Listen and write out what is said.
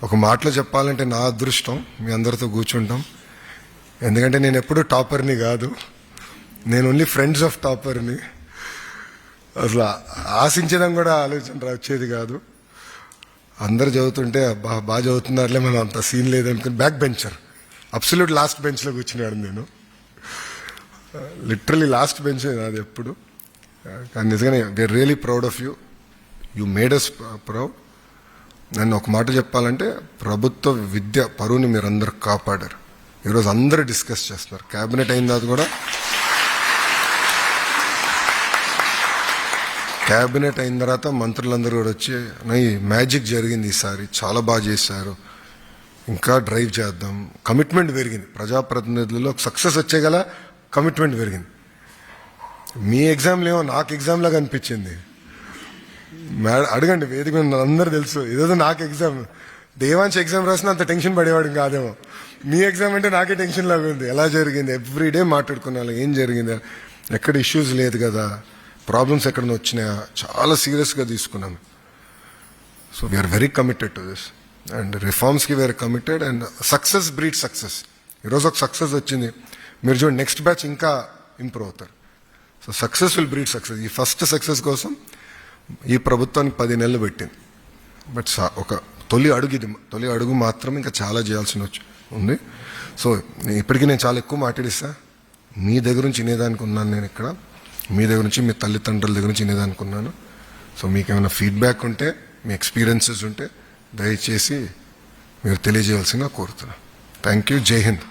ఒక మాటలో చెప్పాలంటే నా అదృష్టం మీ అందరితో కూర్చుంటాం. ఎందుకంటే నేను ఎప్పుడూ టాపర్ని కాదు, నేను ఓన్లీ ఫ్రెండ్స్ ఆఫ్ టాపర్ని. అసలు ఆశించడం కూడా ఆలోచన వచ్చేది కాదు. అందరు చదువుతుంటే బాగా చదువుతున్నారులే, మనం అంత సీన్ లేదనుకుని బ్యాక్ బెంచర్, అబ్సల్యూట్ లాస్ట్ బెంచ్లో కూర్చున్నాడు. నేను లిటరలీ లాస్ట్ బెంచ్ నాది ఎప్పుడు. కానీ నిజంగానే we are really proud of you, you made us proud. నన్ను ఒక మాట చెప్పాలంటే ప్రభుత్వ విద్య పరువుని మీరు అందరు కాపాడారు. ఈరోజు అందరూ డిస్కస్ చేస్తున్నారు. క్యాబినెట్ అయిన తర్వాత కూడా క్యాబినెట్ అయిన తర్వాత మంత్రులందరూ కూడా వచ్చి ఈ మ్యాజిక్ జరిగింది, ఈసారి చాలా బాగా చేశారు, ఇంకా డ్రైవ్ చేద్దాం. కమిట్మెంట్ పెరిగింది ప్రజాప్రతినిధులలో, సక్సెస్ వచ్చేగల కమిట్మెంట్ పెరిగింది. మీ ఎగ్జామ్లు ఏమో నాకు ఎగ్జామ్ లాగా అనిపించింది. అడగండి వేదిక మీద, అందరూ తెలుసు ఏదో నాకు ఎగ్జామ్. దేవాంశ్ ఎగ్జామ్ రాసినా అంత టెన్షన్ పడేవాడు కాదేమో, మీ ఎగ్జామ్ అంటే నాకే టెన్షన్ లాగా ఉంది. ఎలా జరిగింది ఎవ్రీడే మాట్లాడుకున్నాను, ఏం జరిగింది, ఎక్కడ ఇష్యూస్ లేదు కదా, ప్రాబ్లమ్స్ ఎక్కడ వచ్చినాయా, చాలా సీరియస్గా తీసుకున్నాను. So we are very committed to this and రిఫార్మ్స్కి we are committed and success breed success. ఈరోజు ఒక సక్సెస్ వచ్చింది, మీరు చూడండి నెక్స్ట్ బ్యాచ్ ఇంకా ఇంప్రూవ్ అవుతారు. So success will breed success. ఈ ఫస్ట్ సక్సెస్ కోసం ఈ ప్రభుత్వానికి 10 నెలలు పెట్టింది. బట్ ఒక తొలి అడుగు ఇది, తొలి అడుగు మాత్రం, ఇంకా చాలా చేయాల్సి ఉంది. సో ఇప్పటికీ నేను చాలా ఎక్కువ మాట్లాడిస్తా. మీ దగ్గర నుంచి వినేదానికి ఉన్నాను నేను ఇక్కడ, మీ దగ్గర నుంచి, మీ తల్లిదండ్రుల దగ్గర నుంచి వినేదానికి ఉన్నాను. సో మీకు ఏమైనా ఫీడ్బ్యాక్ ఉంటే, మీ ఎక్స్పీరియన్సెస్ ఉంటే దయచేసి మీరు తెలియజేయాల్సిందిగా కోరుతున్నాను. Thank you. జై హింద్.